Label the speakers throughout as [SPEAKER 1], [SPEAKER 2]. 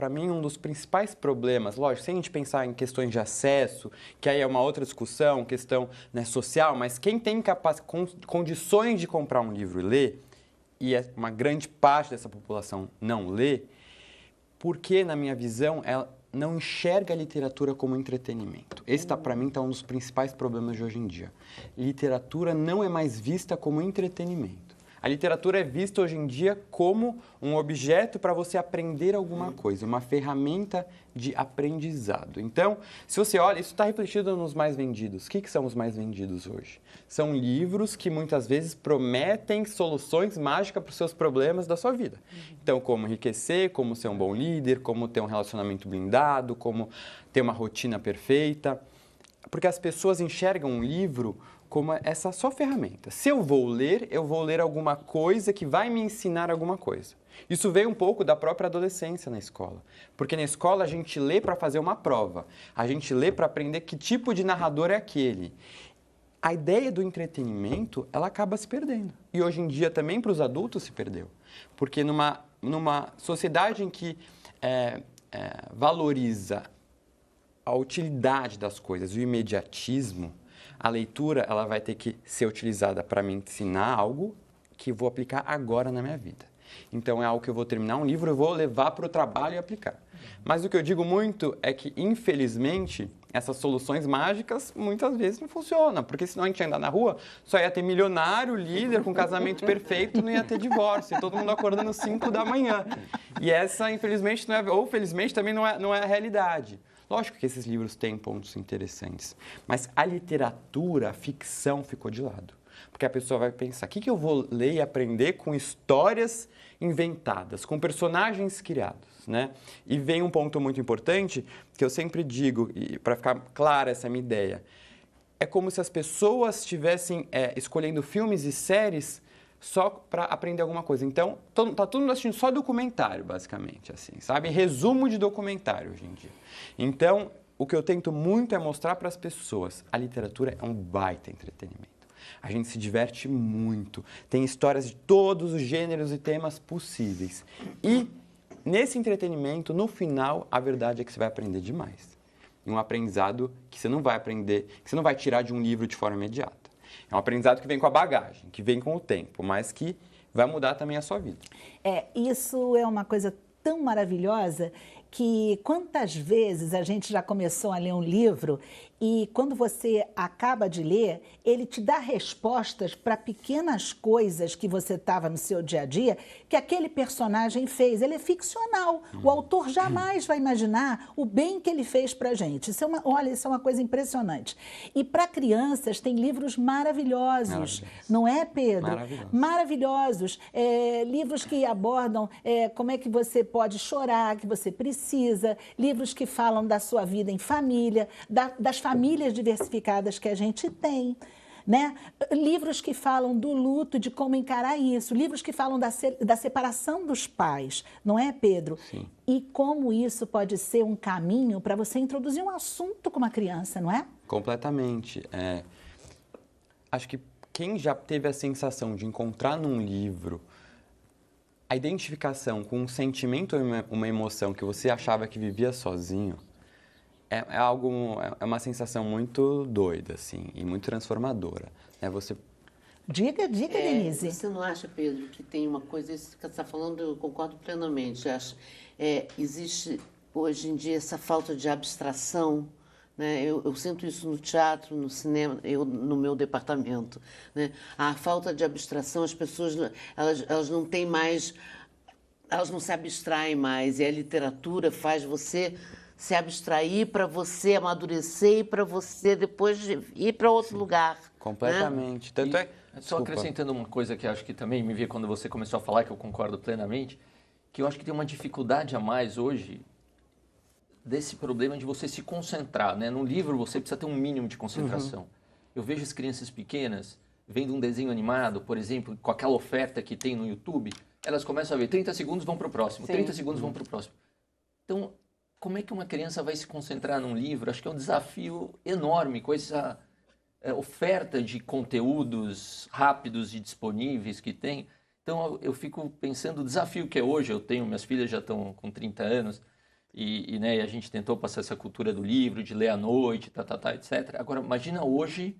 [SPEAKER 1] para mim, um dos principais problemas, lógico, sem a gente pensar em questões de acesso, que aí é uma outra discussão, questão, né, social, mas quem tem condições de comprar um livro e ler, e uma grande parte dessa população não lê, porque, na minha visão, ela não enxerga a literatura como entretenimento. Esse, para mim, está um dos principais problemas de hoje em dia. Literatura não é mais vista como entretenimento. A literatura é vista hoje em dia como um objeto para você aprender alguma coisa, uma ferramenta de aprendizado. Então, se você olha, isso está refletido nos mais vendidos. O que são os mais vendidos hoje? São livros que muitas vezes prometem soluções mágicas para os seus problemas da sua vida. Então, como enriquecer, como ser um bom líder, como ter um relacionamento blindado, como ter uma rotina perfeita. Porque as pessoas enxergam um livro como essa só ferramenta. Se eu vou ler alguma coisa que vai me ensinar alguma coisa. Isso veio um pouco da própria adolescência na escola. Porque na escola a gente lê para fazer uma prova. A gente lê para aprender que tipo de narrador é aquele. A ideia do entretenimento, ela acaba se perdendo. E hoje em dia também para os adultos se perdeu. Porque numa sociedade em que valoriza a utilidade das coisas, o imediatismo, a leitura ela vai ter que ser utilizada para me ensinar algo que vou aplicar agora na minha vida. Então, é algo que eu vou terminar um livro, eu vou levar para o trabalho e aplicar. Mas o que eu digo muito é que, infelizmente, essas soluções mágicas muitas vezes não funcionam, porque senão a gente ia andar na rua, só ia ter milionário, líder, com casamento perfeito, não ia ter divórcio, e todo mundo acordando 5 da manhã. E essa, infelizmente, ou felizmente, também não é a realidade. Lógico que esses livros têm pontos interessantes, mas a literatura, a ficção ficou de lado. Porque a pessoa vai pensar, o que eu vou ler e aprender com histórias inventadas, com personagens criados, né? E vem um ponto muito importante que eu sempre digo, e para ficar clara essa minha ideia, é como se as pessoas estivessem escolhendo filmes e séries só para aprender alguma coisa. Então, tá todo mundo assistindo só documentário, basicamente, assim, sabe? Resumo de documentário hoje em dia. Então, o que eu tento muito é mostrar para as pessoas, a literatura é um baita entretenimento. A gente se diverte muito, tem histórias de todos os gêneros e temas possíveis. E, nesse entretenimento, no final, a verdade é que você vai aprender demais. Um aprendizado que você não vai aprender, que você não vai tirar de um livro de forma imediata. É um aprendizado que vem com a bagagem, que vem com o tempo, mas que vai mudar também a sua vida.
[SPEAKER 2] Isso é uma coisa tão maravilhosa que quantas vezes a gente já começou a ler um livro e quando você acaba de ler, ele te dá respostas para pequenas coisas que você estava no seu dia a dia, que aquele personagem fez. Ele é ficcional. O autor jamais vai imaginar o bem que ele fez para a gente. Isso é uma coisa impressionante. E para crianças tem livros maravilhosos. Não é, Pedro? Maravilhosos. Livros que abordam como é que você pode chorar, que você precisa. Livros que falam da sua vida em família, das famílias diversificadas que a gente tem, né? Livros que falam do luto, de como encarar isso, livros que falam da separação dos pais, não é, Pedro?
[SPEAKER 1] Sim.
[SPEAKER 2] E como isso pode ser um caminho para você introduzir um assunto com uma criança, não é?
[SPEAKER 1] Completamente. Acho que quem já teve a sensação de encontrar num livro a identificação com um sentimento ou uma emoção que você achava que vivia sozinho, é uma sensação muito doida, assim, e muito transformadora.
[SPEAKER 2] Diga, Denise.
[SPEAKER 3] Você não acha, Pedro, que tem uma coisa, isso que você está falando, eu concordo plenamente. Existe, hoje em dia, essa falta de abstração, né? Eu sinto isso no teatro, no cinema, no meu departamento, né? A falta de abstração, as pessoas elas não têm mais, elas não se abstraem mais, e a literatura faz você se abstrair para você amadurecer e para você depois ir para outro lugar.
[SPEAKER 1] Completamente.
[SPEAKER 3] Né?
[SPEAKER 1] Tanto
[SPEAKER 4] Só acrescentando uma coisa que acho que também me veio quando você começou a falar, que eu concordo plenamente, que eu acho que tem uma dificuldade a mais hoje desse problema de você se concentrar, né? No livro você precisa ter um mínimo de concentração. Eu vejo as crianças pequenas vendo um desenho animado, por exemplo, com aquela oferta que tem no YouTube, elas começam a ver 30 segundos, vão para o próximo, 30 segundos, vão para o próximo. Então, como é que uma criança vai se concentrar num livro? Acho que é um desafio enorme com essa oferta de conteúdos rápidos e disponíveis que tem. Então, eu fico pensando o desafio que é hoje. Eu tenho, minhas filhas já estão com 30 anos. né, a gente tentou passar essa cultura do livro, de ler à noite, etc. Agora, imagina hoje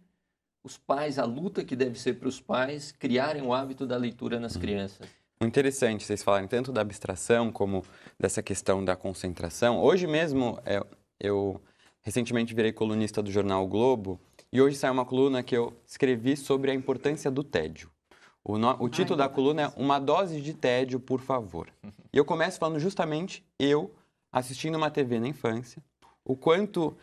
[SPEAKER 4] os pais, a luta que deve ser para os pais criarem o hábito da leitura nas crianças.
[SPEAKER 1] Muito interessante vocês falarem tanto da abstração como dessa questão da concentração. Hoje mesmo, eu recentemente virei colunista do jornal o Globo e hoje sai uma coluna que eu escrevi sobre a importância do tédio. O título da coluna é Uma Dose de Tédio, por favor. E eu começo falando justamente eu assistindo uma TV na infância, o quanto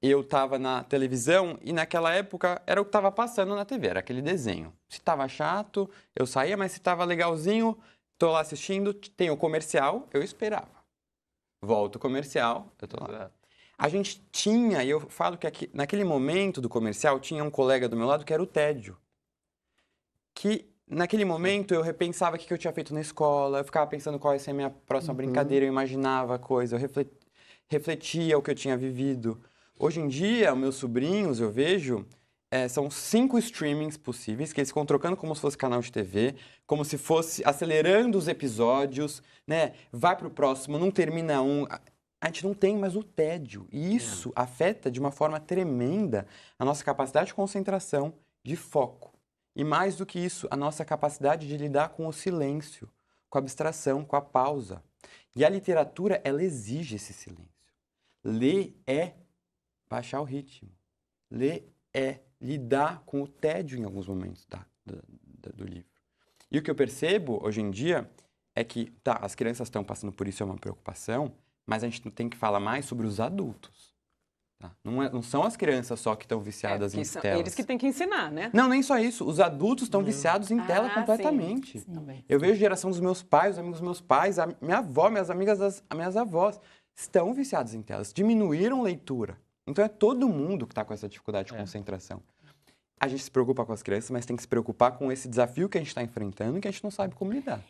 [SPEAKER 1] eu estava na televisão e naquela época era o que estava passando na TV, era aquele desenho. Se estava chato, eu saía, mas se estava legalzinho, estou lá assistindo, tem o comercial, eu esperava. Volta o comercial, eu estou lá. A gente tinha, e eu falo que naquele momento do comercial, tinha um colega do meu lado que era o tédio. Que naquele momento eu repensava o que eu tinha feito na escola, eu ficava pensando qual ia ser a minha próxima brincadeira, eu imaginava a coisa, eu refletia o que eu tinha vivido. Hoje em dia, meus sobrinhos, eu vejo, são 5 streamings possíveis, que eles ficam trocando como se fosse canal de TV, como se fosse acelerando os episódios, né? Vai pro próximo, não termina um. A gente não tem mais o tédio. E isso afeta de uma forma tremenda a nossa capacidade de concentração, de foco. E mais do que isso, a nossa capacidade de lidar com o silêncio, com a abstração, com a pausa. E a literatura, ela exige esse silêncio. Ler é baixar o ritmo. Ler é lidar com o tédio em alguns momentos do livro. E o que eu percebo hoje em dia é que, as crianças estão passando por isso, é uma preocupação, mas a gente tem que falar mais sobre os adultos. Tá? Não são as crianças só que estão viciadas em telas.
[SPEAKER 5] Eles que têm que ensinar, né?
[SPEAKER 1] Não, nem só isso. Os adultos estão viciados em tela completamente.
[SPEAKER 2] Sim.
[SPEAKER 1] Eu vejo a geração dos meus pais, os amigos dos meus pais, a minha avó, minhas amigas, as minhas avós, estão viciados em telas. Diminuíram leitura. Então é todo mundo que está com essa dificuldade de concentração. A gente se preocupa com as crianças, mas tem que se preocupar com esse desafio que a gente está enfrentando e que a gente não sabe como lidar.